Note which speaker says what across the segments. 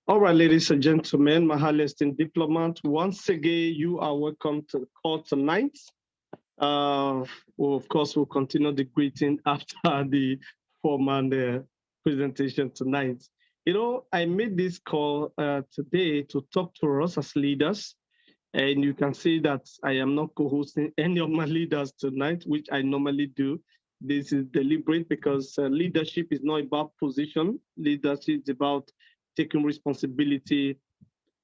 Speaker 1: All right, ladies and gentlemen, my highly esteemed diplomat, once again, you are welcome to the call tonight. Of course, we'll continue the greeting after the formal presentation tonight. You know, I made this call today to talk to us as leaders, and you can see that I am not co-hosting any of my leaders tonight, which I normally do. This is deliberate because leadership is not about position. Leadership is about taking responsibility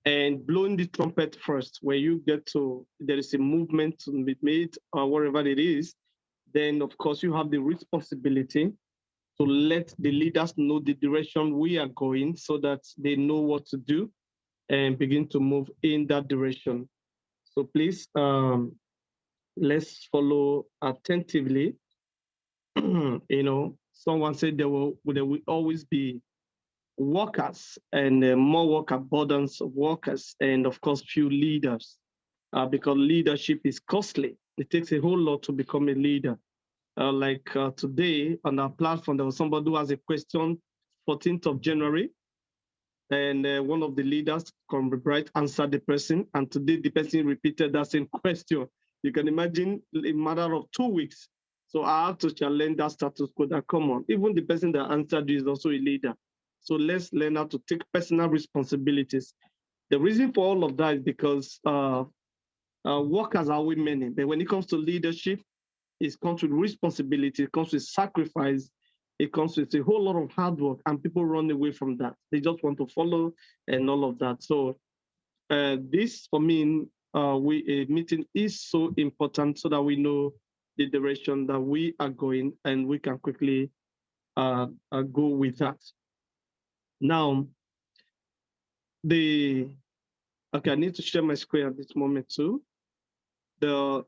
Speaker 1: and blowing the trumpet first, where you get to, there is a movement to be made or whatever it is, then of course you have the responsibility to let the leaders know the direction we are going so that they know what to do and begin to move in that direction. So please, let's follow attentively. You know, someone said there will always be workers and more work abundance of workers and of course few leaders because leadership is costly. It takes a whole lot to become a leader. Like today on our platform, there was somebody who has a question, 14th of January, and one of the leaders, Bright, answered the person, and today the person repeated that same question. You can imagine a matter of 2 weeks. So I have to challenge that status quo that, come on, even the person that answered you is also a leader. So let's learn how to take personal responsibilities. The reason for all of that is because workers are with many, but when it comes to leadership, it comes with responsibility, it comes with sacrifice, it comes with a whole lot of hard work, and people run away from that. They just want to follow and all of that. So this, for me, a meeting is so important so that we know the direction that we are going and we can quickly go with that. Now, okay, I need to share my screen at this moment too. The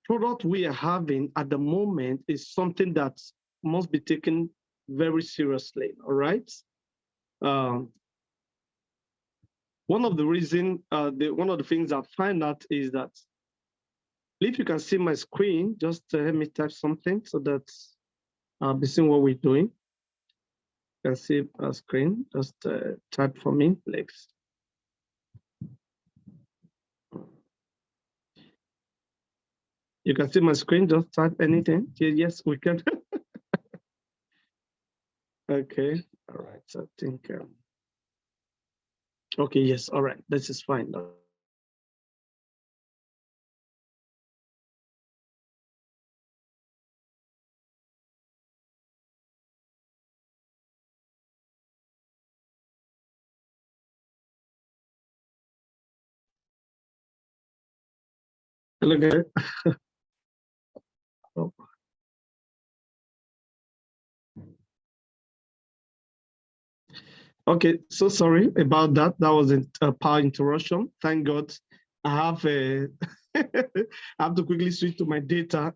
Speaker 1: product we are having at the moment is something that must be taken very seriously, all right? One of the reasons, one of the things I find out is that if you can see my screen, just let me type something so that I'll be seeing what we're doing. You can see our screen, just type for me, please. You can see my screen, just type anything. Yes, we can. Okay, all right, so I think, okay, yes, all right, this is fine. Hello, guys. Oh. Okay, so sorry about that. That was a power interruption. Thank God I have I have to quickly switch to my data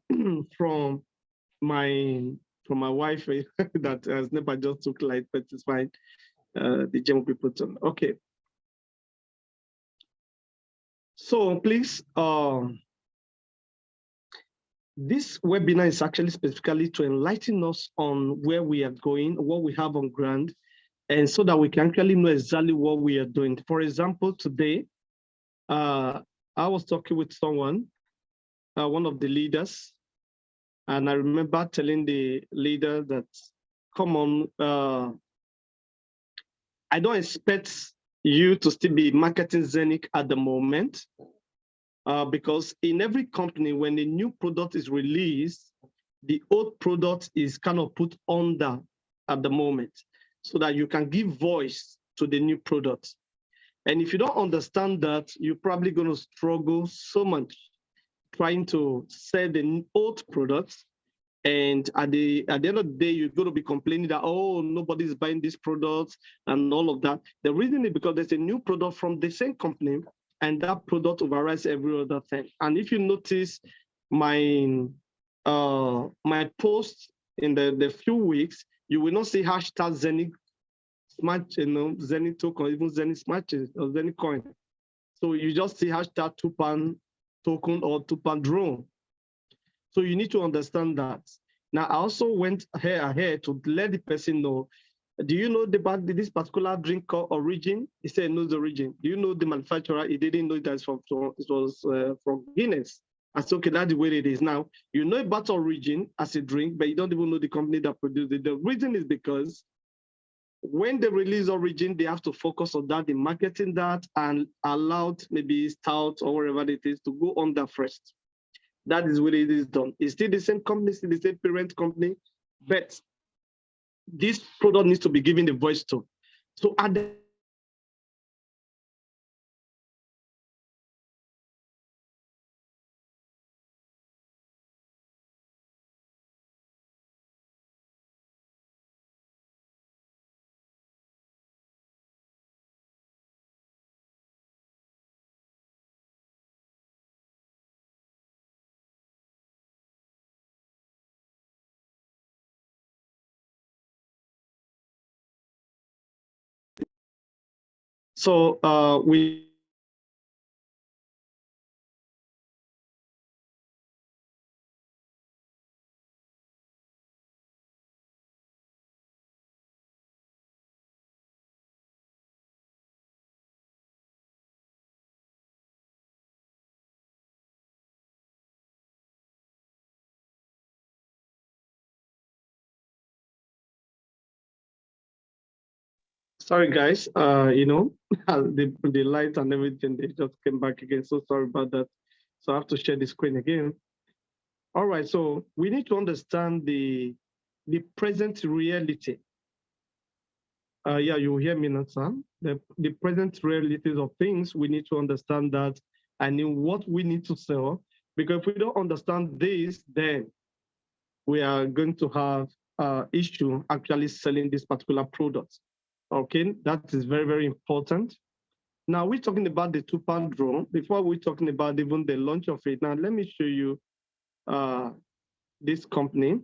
Speaker 1: from my wife that NEPA just took light, but it's fine. The general people turn. Okay. So please, this webinar is actually specifically to enlighten us on where we are going, what we have on ground, and so that we can actually know exactly what we are doing. For example, today, I was talking with someone, one of the leaders, and I remember telling the leader that, come on, I don't expect you to still be marketing Zenic at the moment, because in every company, when a new product is released, the old product is kind of put under at the moment so that you can give voice to the new product. And if you don't understand that, you're probably going to struggle so much trying to sell the old products. And at the end of the day, you're going to be complaining that, oh, nobody's buying this product and all of that. The reason is because there's a new product from the same company, and that product overrides every other thing. And if you notice my my post in the few weeks, you will not see hashtag Zenith Smart, Zenith token, or even Zenith Smart or Zenith coin. So you just see hashtag Tupan token or Tupan drone. So you need to understand that. Now, I also went ahead to let the person know Do you know about this particular drink called origin? He said knows the origin. Do you know the manufacturer? He didn't know that it was from Guinness. I said, okay, that's the way it is now. You know about origin as a drink, but you don't even know the company that produced it. The reason is because when they release origin, they have to focus on that, the marketing that, and allowed maybe stout or whatever it is to go on that first. That is what it is done. It's still the same company, still the same parent company, but this product needs to be given a voice to. So at the so we sorry guys, the light and everything, they just came back again. So sorry about that. So I have to share the screen again. All right, so we need to understand the present reality. Yeah, you hear me now, Sam? The present realities of things, we need to understand that and in what we need to sell. Because if we don't understand this, then we are going to have issue actually selling this particular product. Okay, that is very, very important. Now we're talking about the Tupan drone. Before we're talking about even the launch of it, now let me show you this company.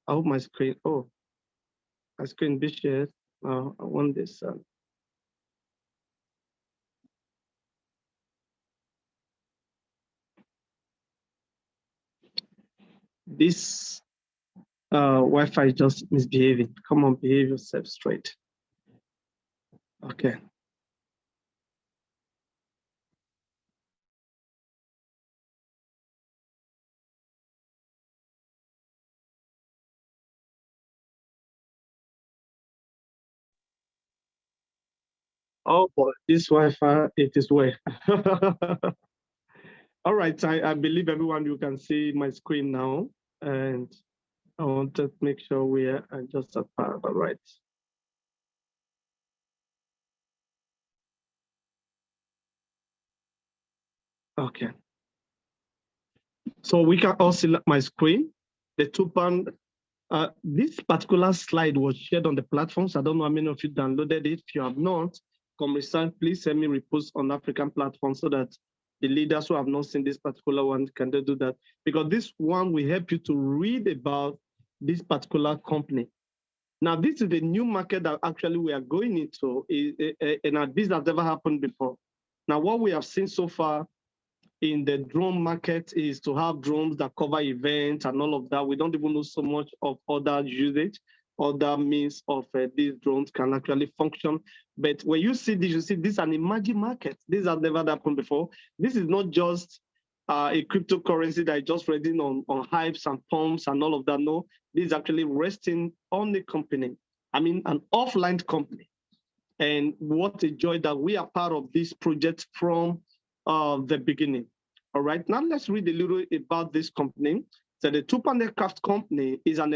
Speaker 1: I hope my screen, my screen be shared. I want this. This Wi-Fi is just misbehaving. Come on, behave yourself straight. Okay. Oh boy, this Wi-Fi, it is where. All right, I believe everyone, you can see my screen now. And I want to make sure we are just at par. All right. Okay. So we can all see my screen. The Tupan, this particular slide was shared on the platforms. I don't know how many of you downloaded it. If you have not, Comrade, please send me repost on African platforms so that the leaders who have not seen this particular one can do that. Because this one will help you to read about this particular company. Now, this is the new market that actually we are going into, and this has never happened before. Now, what we have seen so far in the drone market is to have drones that cover events and all of that. We don't even know so much of other usage, other means of these drones can actually function. But when you see this, you see this is an emerging market. This has never happened before. This is not just a cryptocurrency that is just riding on hypes and pumps and all of that. No, this is actually resting on the company. I mean, an offline company. And what a joy that we are part of this project from the beginning. All right, now let's read a little about this company. So the Tupan Aircraft Company is an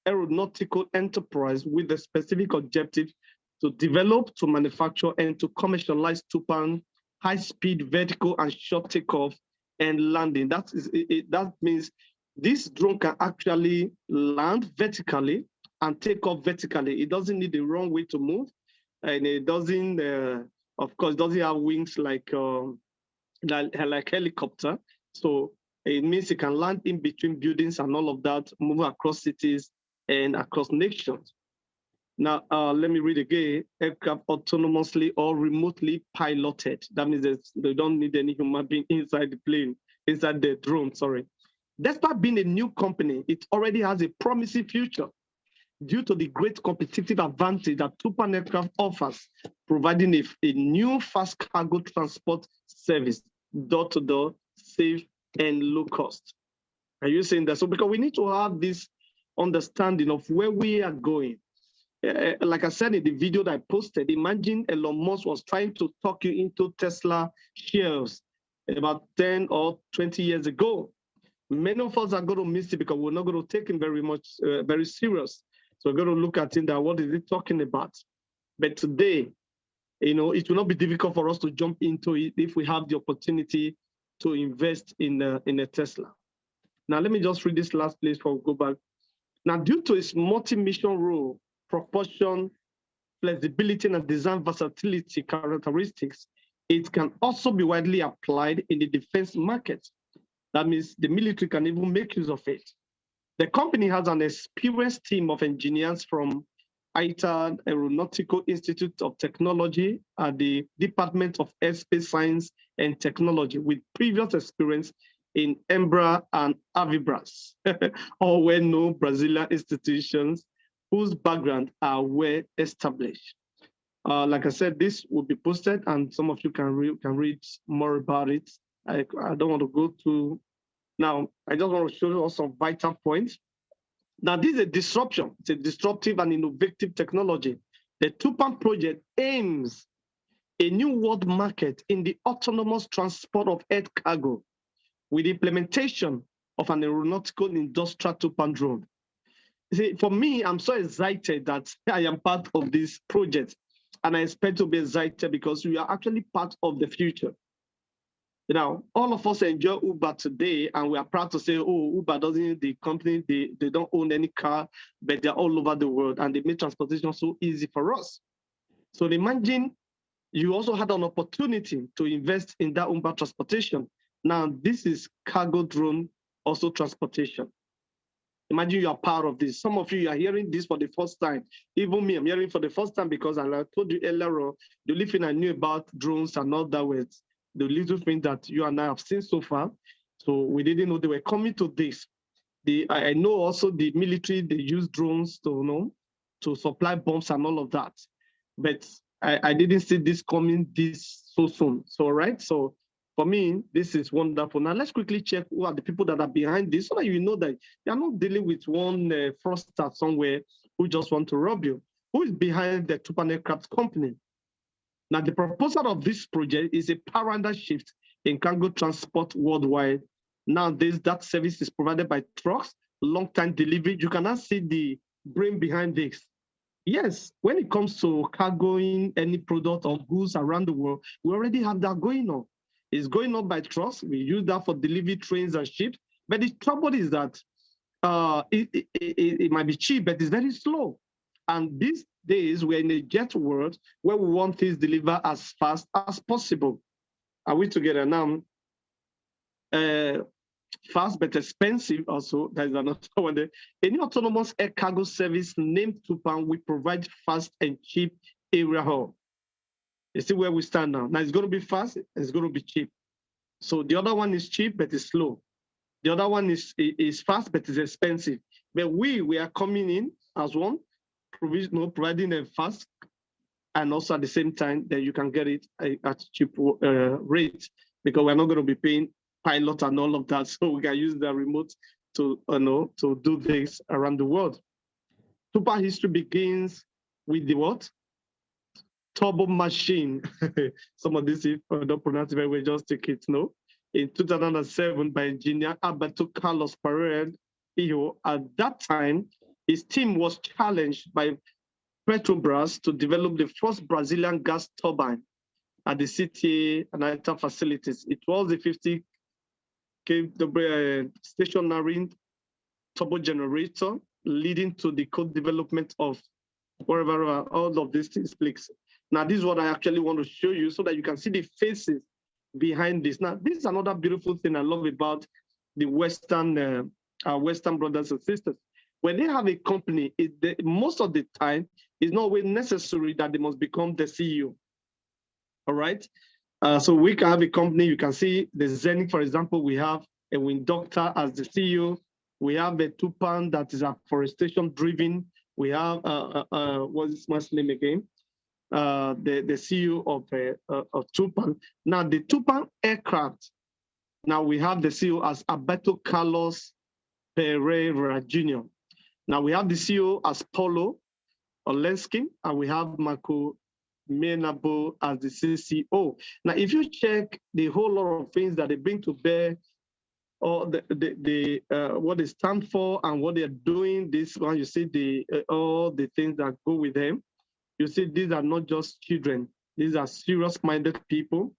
Speaker 1: aeronautical enterprise with a specific objective to develop, to manufacture, and to commercialize Tupan high-speed vertical and short takeoff and landing. That means this drone can actually land vertically and take off vertically. It doesn't need the wrong way to move, and it doesn't, of course, doesn't have wings like helicopter. So it means it can land in between buildings and all of that, move across cities and across nations. Now, let me read again. Aircraft autonomously or remotely piloted. That means they don't need any human being inside the plane, inside the drone, sorry. Despite being a new company, it already has a promising future due to the great competitive advantage that Tupan Aircraft offers, providing a new fast cargo transport service, door-to-door, safe, and low cost. Are you saying that? So because we need to have this understanding of where we are going. Like I said in the video that I posted, imagine Elon Musk was trying to talk you into Tesla shares about 10 or 20 years ago. Many of us are going to miss it because we're not going to take him very serious. So we're going to look at him that what is he talking about? But today, it will not be difficult for us to jump into it if we have the opportunity to invest in a Tesla. Now, let me just read this last place before we go back. Now, due to its multi-mission role, proportion, flexibility, and design versatility characteristics, it can also be widely applied in the defense market. That means the military can even make use of it. The company has an experienced team of engineers from ITAD, Aeronautical Institute of Technology, at the Department of Airspace Science and Technology, with previous experience in Embra and Avibras, all well-known Brazilian institutions whose background are well established. Like I said, this will be posted, and some of you can read more about it. I don't want to go to now. I just want to show you some vital points. Now, this is a disruption. It's a disruptive and innovative technology. The Tupan project aims a new world market in the autonomous transport of air cargo with the implementation of an aeronautical industrial Tupan drone. See, for me, I'm so excited that I am part of this project, and I expect to be excited because we are actually part of the future. All of us enjoy Uber today, and we are proud to say, oh, Uber doesn't, the company, they don't own any car, but they're all over the world, and they make transportation so easy for us. So imagine you also had an opportunity to invest in that Uber transportation. Now, this is cargo drone, also transportation. Imagine you are part of this. Some of you are hearing this for the first time. Even me, I'm hearing for the first time because I told you earlier on, the only thing I knew about drones and all that was the little thing that you and I have seen so far. So we didn't know they were coming to this. I know also the military, they use drones to supply bombs and all of that. But I didn't see this coming this so soon. So, right? So for me, this is wonderful. Now, let's quickly check who are the people that are behind this so that you know that you're not dealing with one fraudster somewhere who just want to rob you. Who is behind the Tupan Aircraft company? Now, the proposal of this project is a paradigm shift in cargo transport worldwide. Nowadays, that service is provided by trucks, long-time delivery. You cannot see the brain behind this. Yes, when it comes to cargoing any product or goods around the world, we already have that going on. It's going on by trucks. We use that for delivery trains and ships. But the trouble is that it might be cheap, but it's very slow. And these days, we're in a jet world where we want things delivered as fast as possible. Are we together now? Fast but expensive also. That is another one there. Any autonomous air cargo service named Tupan will provide fast and cheap area haul. You see where we stand now. Now it's going to be fast, it's going to be cheap. So the other one is cheap, but it's slow. The other one is fast, but it's expensive. But we are coming in as one, providing a fast, and also at the same time that you can get it at cheap rate, because we're not going to be paying pilot and all of that. So we can use the remote to do this around the world. Tupan history begins with the what? Turbo machine. Some of this, if I don't pronounce it very well, just take it, no? In 2007 by engineer Alberto Carlos Pereira. At that time, his team was challenged by Petrobras to develop the first Brazilian gas turbine at the city and other facilities. It was a 50 kW stationary turbo generator, leading to the co-development of wherever all of these things clicks. Now, this is what I actually want to show you so that you can see the faces behind this. Now, this is another beautiful thing I love about the Western, our Western brothers and sisters. When they have a company, most of the time, it's not always necessary that they must become the CEO. All right. So we can have a company. You can see the Zenith, for example. We have Win Doctor as the CEO. We have a Tupan that is afforestation driven. We have what's his man's name again? The CEO of Tupan. Now the Tupan aircraft. Now we have the CEO as Alberto Carlos Pereira Jr. Now we have the CEO as Paulo Olensky, and we have Marco Menabo as the CCO. Now, if you check the whole lot of things that they bring to bear, or what they stand for and what they're doing, this one, you see all the things that go with them. You see, these are not just children. These are serious-minded people.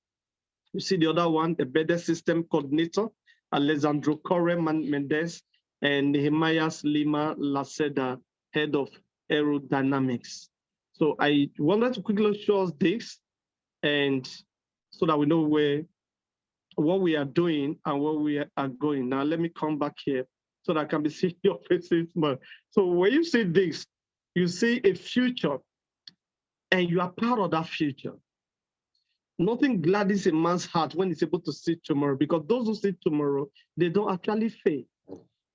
Speaker 1: You see the other one, the better system coordinator, Alessandro Corre Mendez, and Nehemiah Lima Laceda, head of aerodynamics. So I wanted to quickly show us this, and so that we know what we are doing and where we are going. Now let me come back here so that I can be seeing your faces more. So when you see this, you see a future, and you are part of that future. Nothing gladdens a man's heart when he's able to see tomorrow, because those who see tomorrow, they don't actually fail.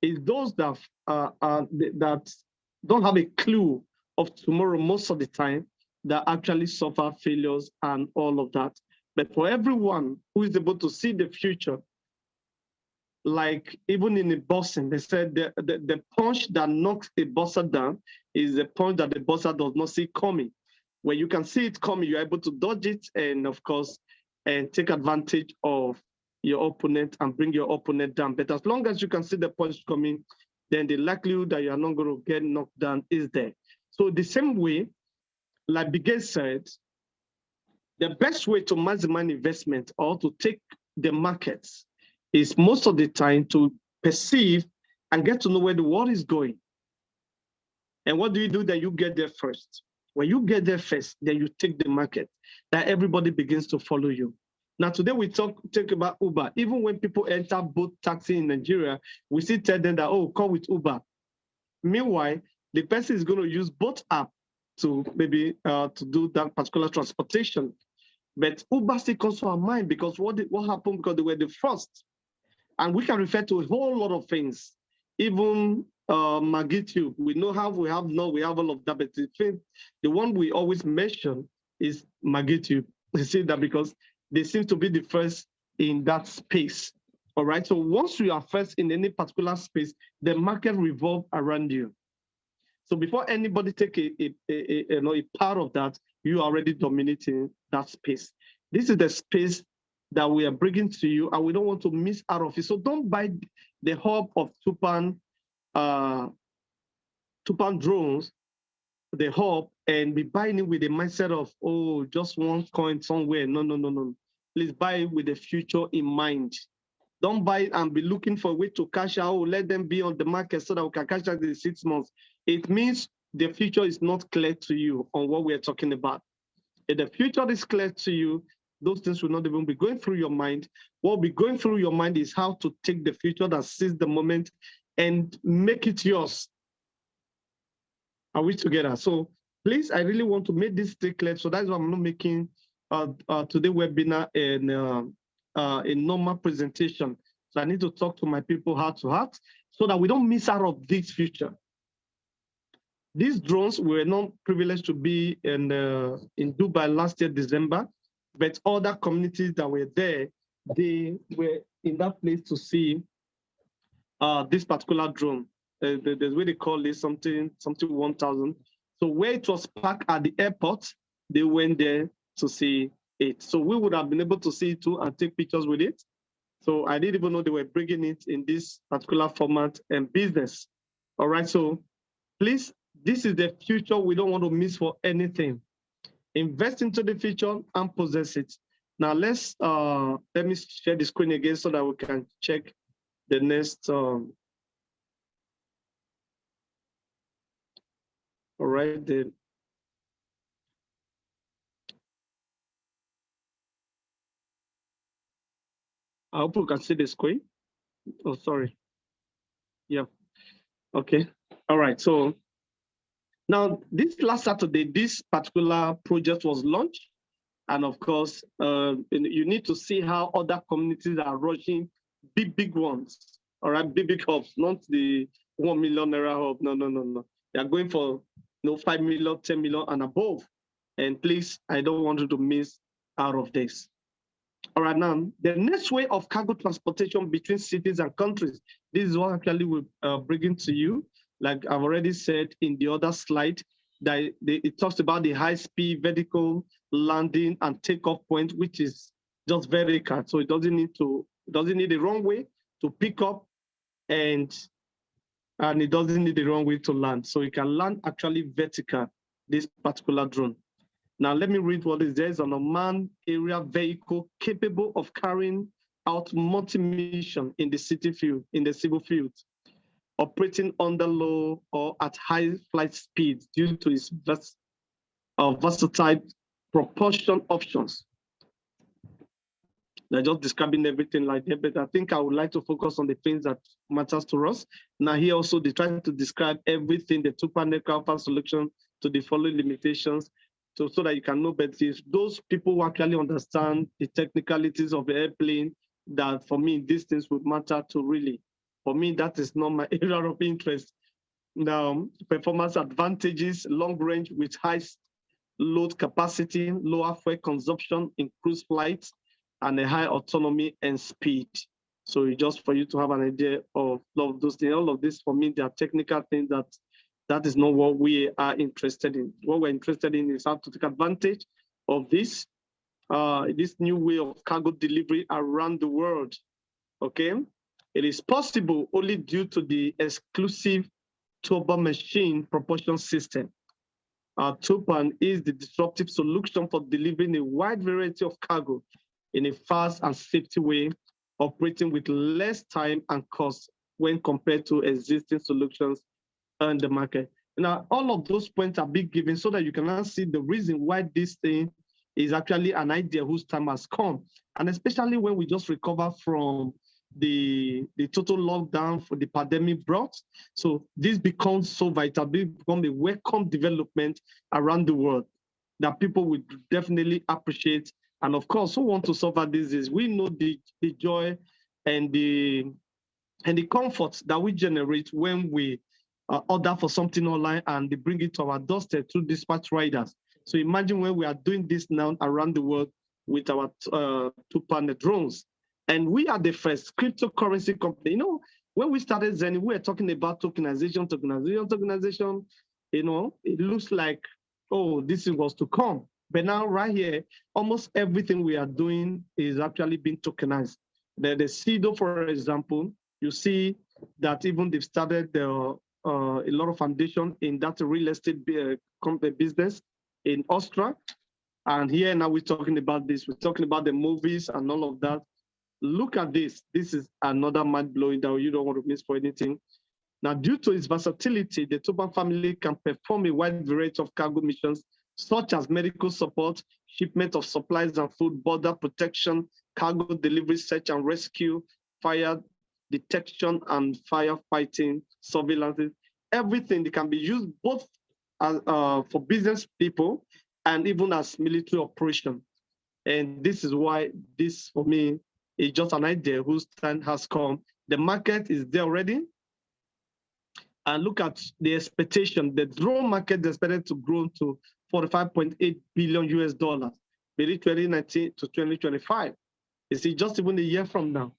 Speaker 1: It's those that that don't have a clue of tomorrow most of the time that actually suffer failures and all of that. But for everyone who is able to see the future, like even in the boxing, they said the punch that knocks a boxer down is the punch that the boxer does not see coming. When you can see it coming, you're able to dodge it and, of course, and take advantage of your opponent and bring your opponent down. But as long as you can see the punch coming, then the likelihood that you are not going to get knocked down is there. So the same way, like Bigay said, the best way to maximize investment or to take the markets is most of the time to perceive and get to know where the world is going. And what do you do? Then you get there first. When you get there first, then you take the market, that everybody begins to follow you. Now, today we talk about Uber. Even when people enter both taxi in Nigeria, we still tell them that, oh, come with Uber. Meanwhile, the person is going to use both apps to maybe to do that particular transportation. But Uber still comes to our mind because what happened? Because they were the first. And we can refer to a whole lot of things, even Magitube. We know how we have all of that, but the one we always mention is Magitube. You see that because they seem to be the first in that space. All right. So once you are first in any particular space, the market revolves around you. So before anybody take a part of that, you are already dominating that space. This is the space that we are bringing to you, and we don't want to miss out of it. So don't buy the hub of Tupan drones, the hub, and be buying it with the mindset of, oh, just one coin somewhere. No. Please buy it with the future in mind. Don't buy it and be looking for a way to cash out. Let them be on the market so that we can cash out in 6 months. It means the future is not clear to you on what we're talking about. If the future is clear to you, those things will not even be going through your mind. What will be going through your mind is how to take the future that sees the moment and make it yours. Are we together? So please, I really want to make this stay clear. So that's why I'm not making today's webinar a normal presentation. So I need to talk to my people heart to heart so that we don't miss out of this future. These drones were not privileged to be in Dubai last year, December, but other communities that were there, they were in that place to see this particular drone. There's what they call it, something 1000. So where it was parked at the airport, they went there to see it. So we would have been able to see it too and take pictures with it. So I didn't even know they were bringing it in this particular format and business. All right, so please, this is the future we don't want to miss for anything. Invest into the future and possess it. Now let me share the screen again so that we can check the next. All right, I hope you can see the screen. Oh, sorry. Yeah. Okay. All right. So now this last Saturday, this particular project was launched. And of course, you need to see how other communities are rushing big ones. All right, big hubs, not the 1 million naira hub. No. They are going for 5 million, 10 million and above. And please, I don't want you to miss out of this. All right, now, the next way of cargo transportation between cities and countries, this is what actually we're bringing to you. Like I've already said in the other slide, that it talks about the high-speed vertical landing and takeoff point, which is just vertical. So it doesn't need a runway to pick up, and it doesn't need a runway to land. So it can land actually vertical, this particular drone. Now, let me read what it says. An unmanned aerial vehicle capable of carrying out multi-mission in the civil field, operating under low or at high flight speeds due to its versatile propulsion options. They're just describing everything like that, but I think I would like to focus on the things that matters to us. Now, here also, they try to describe everything, the Tupan aircraft solution to the following limitations, so that you can know better. Those people who actually understand the technicalities of the airplane, that for me, these things would matter to really. For me, that is not my area of interest. Now, performance advantages, long range with high load capacity, lower fuel consumption in cruise flights, and a high autonomy and speed. So just for you to have an idea of those things, all of this for me, they are technical things that is not what we are interested in. What we're interested in is how to take advantage of this new way of cargo delivery around the world. Okay, it is possible only due to the exclusive turbo machine propulsion system. Tupan is the disruptive solution for delivering a wide variety of cargo in a fast and safety way, operating with less time and cost when compared to existing solutions on the market. Now, all of those points are being given so that you can now see the reason why this thing is actually an idea whose time has come. And especially when we just recover from the total lockdown for the pandemic brought. So this becomes so vital, become a welcome development around the world that people would definitely appreciate. And of course, who want to suffer disease? We know the joy and the comfort that we generate when we order for something online and they bring it to our doorstep through dispatch riders. So imagine when we are doing this now around the world with our Tupan drones. And we are the first cryptocurrency company. When we started Zen, we were talking about tokenization. It looks like, oh, this was to come. But now right here, almost everything we are doing is actually being tokenized. The CEDO, for example, you see that even they've started a lot of foundation in that real estate business in Austria. And here now we're talking about this. We're talking about the movies and all of that. Look at this. This is another mind-blowing that you don't want to miss for anything. Now, due to its versatility, the Tupan family can perform a wide variety of cargo missions, such as medical support, shipment of supplies and food, border protection, cargo delivery, search and rescue, fire detection and firefighting, surveillance, everything. They can be used both as, for business people and even as military operation. And this is why this, for me, is just an idea whose time has come. The market is there already. And look at the expectation. The drone market is expected to grow to 45.8 billion US dollars between 2019 to 2025. You see, just even a year from now.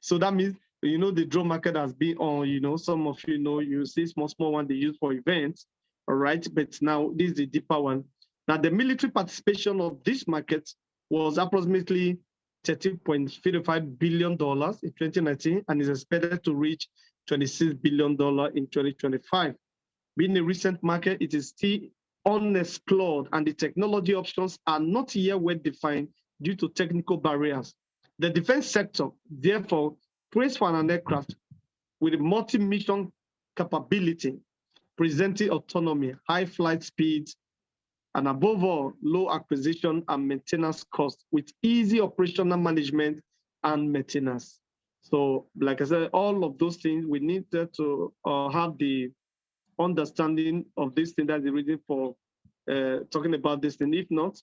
Speaker 1: So that means, the drone market has been on, some of you see small one they use for events, all right? But now this is the deeper one. Now, the military participation of this market was approximately $13.55 billion in 2019 and is expected to reach $26 billion in 2025. Being a recent market, it is still unexplored and the technology options are not yet well defined due to technical barriers. The defense sector, therefore, prays for an aircraft with a multi-mission capability, presenting autonomy, high flight speeds, and above all, low acquisition and maintenance costs with easy operational management and maintenance. So, like I said, all of those things, we need to have the understanding of this thing. That's the reason for talking about this thing. If not,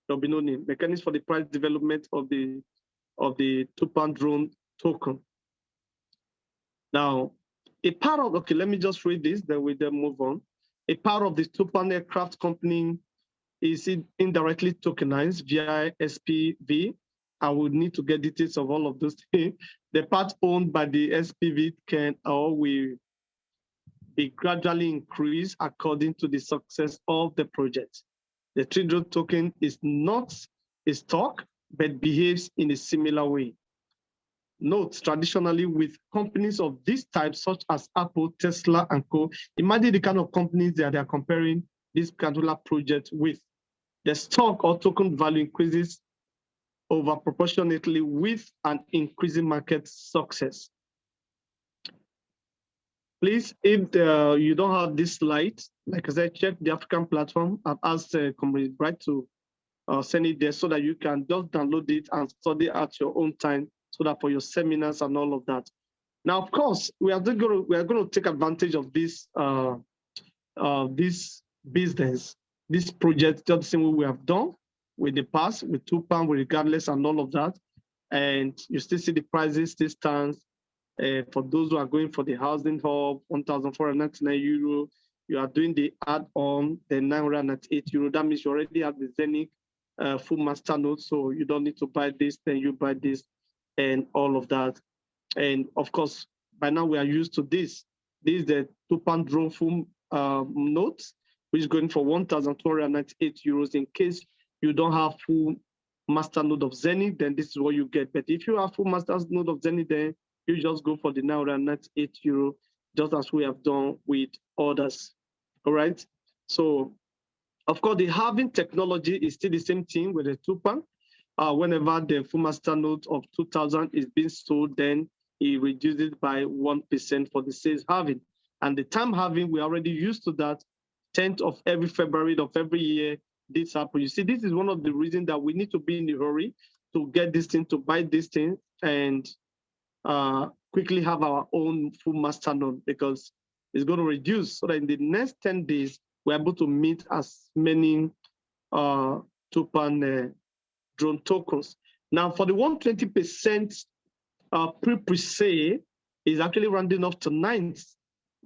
Speaker 1: there'll be no need. Mechanics for the price development of the Tupan drone token. Now, a part of, okay, let me just read this, then we then move on. A part of the Tupan aircraft company is indirectly tokenized via SPV. I would need to get details of all of those things. The part owned by the SPV can or will be gradually increased according to the success of the project. The Tridro token is not a stock, but behaves in a similar way. Note, traditionally with companies of this type, such as Apple, Tesla, and co, imagine the kind of companies that they are comparing this particular project with. The stock or token value increases over proportionately with an increasing market success. Please, if you don't have this slide, like I said, check the African platform. I've asked Comrade Bright to send it there so that you can just download it and study at your own time, so that for your seminars and all of that. Now, of course, we are going to take advantage of this this business, this project, just the same way we have done with the past, with Tupan, with regardless and all of that. And you still see the prices still stands. For those who are going for the housing hub, 1,499 euro. You are doing the add-on, the 908 euro. That means you already have the Zenith full master node, so you don't need to buy this, then you buy this, and all of that. And of course, by now we are used to this. This is the Tupan drone full notes, which is going for 1,298 euros. In case you don't have full master node of Zenith, then this is what you get. But if you have full master node of Zenith, then you just go for the 998 euro, just as we have done with others. All right. So, of course, the halving technology is still the same thing with the Tupan. Whenever the full master node of 2,000 is being sold, then it reduces by 1% for the sales halving. And the time halving, we're already used to that. 10th of every February of every year, this happens. You see, this is one of the reasons that we need to be in a hurry to get this thing, to buy this thing, and quickly have our own full master node, because it's going to reduce so that in the next 10 days, we're able to meet as many Tupan drone tokens. Now, for the 120% pre-sale is actually rounding off tonight.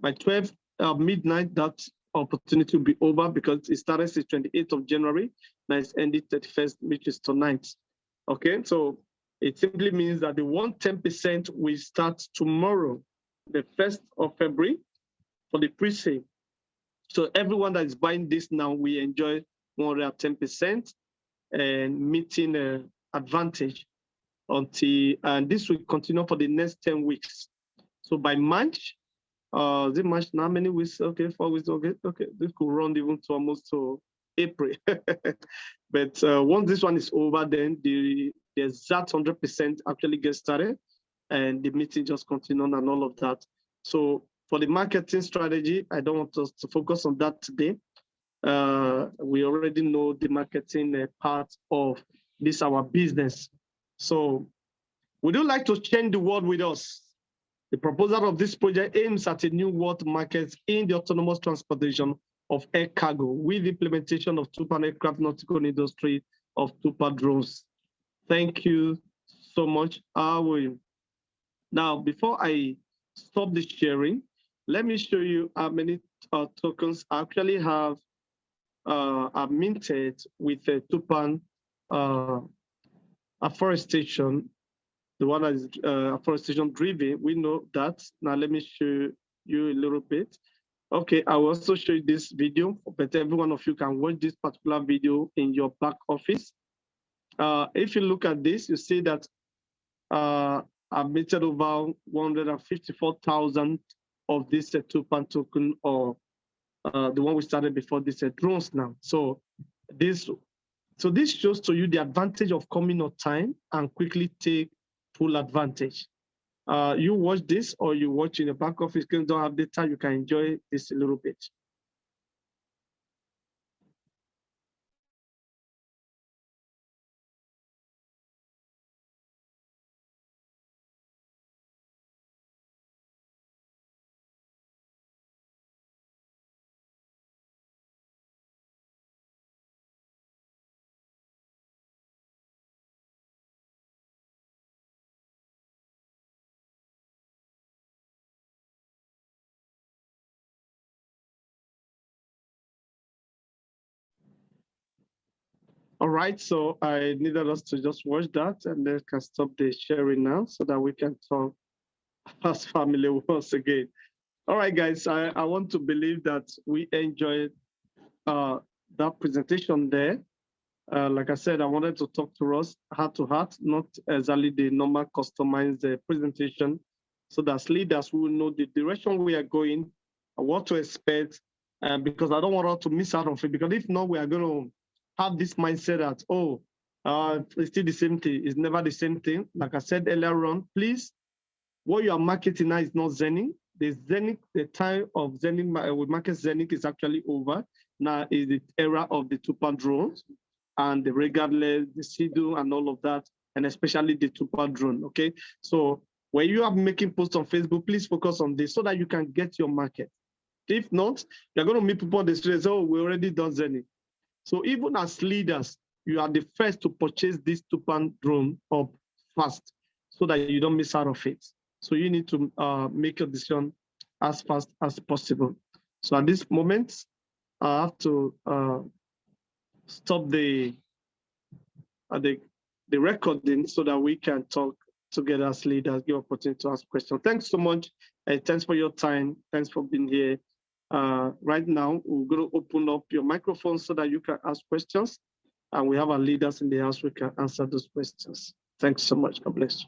Speaker 1: By 12 midnight, that opportunity will be over, because it started the 28th of January, and it's ended 31st, which is tonight. Okay, so it simply means that the 110% will start tomorrow, the 1st of February, for the pre-sale. So everyone that is buying this now, we enjoy 110% and meeting an advantage until, and this will continue for the next 10 weeks. So by March, is it March now? How many weeks? Okay, 4 weeks. Okay, this could run even to almost to April. But once this one is over, then the exact 100% actually gets started, and the meeting just continues and all of that. So for the marketing strategy, I don't want us to focus on that today. We already know the marketing part of this, our business. So would you like to change the world with us? The proposal of this project aims at a new world market in the autonomous transportation of air cargo with implementation of Tupan aircraft nautical industry of Tupan drones. Thank you so much. Now, before I stop the sharing, let me show you how many tokens I actually have are minted with a Tupan afforestation. The one that is afforestation driven, we know that. Now let me show you a little bit. Okay, I will also show you this video, but every one of you can watch this particular video in your back office. If you look at this, you see that I've minted over 154,000 of this Tupan token, or the one we started before this drones now. So this shows to you the advantage of coming on time and quickly take full advantage. You watch this, or you watch in the back office, you don't have data, you can enjoy this a little bit. All right, so I needed us to just watch that and then can stop the sharing now so that we can talk as family once again. All right, guys, I want to believe that we enjoyed uh, that presentation there. Like I said, I wanted to talk to us heart to heart, not exactly the normal customized presentation, so that as leaders will know the direction we are going, what to expect, because I don't want us to miss out on it. Because if not, we are going to have this mindset that, oh, it's still the same thing. It's never the same thing. Like I said earlier on, please, what you are marketing now is not Zenith. The time of Zenith, with market Zenith is actually over. Now is the era of the Tupan drones and the regardless, the Sidu and all of that, and especially the Tupan drone, okay? So when you are making posts on Facebook, please focus on this so that you can get your market. If not, you're going to meet people on the streets, oh, we already done Zenith. So even as leaders, you are the first to purchase this Tupan drone up fast so that you don't miss out of it. So you need to make a decision as fast as possible. So at this moment, I have to stop the recording so that we can talk together as leaders, give opportunity to ask questions. Thanks so much. Thanks for your time. Thanks for being here. Right now, we're going to open up your microphone so that you can ask questions. And we have our leaders in the house who can answer those questions. Thanks so much. God bless you.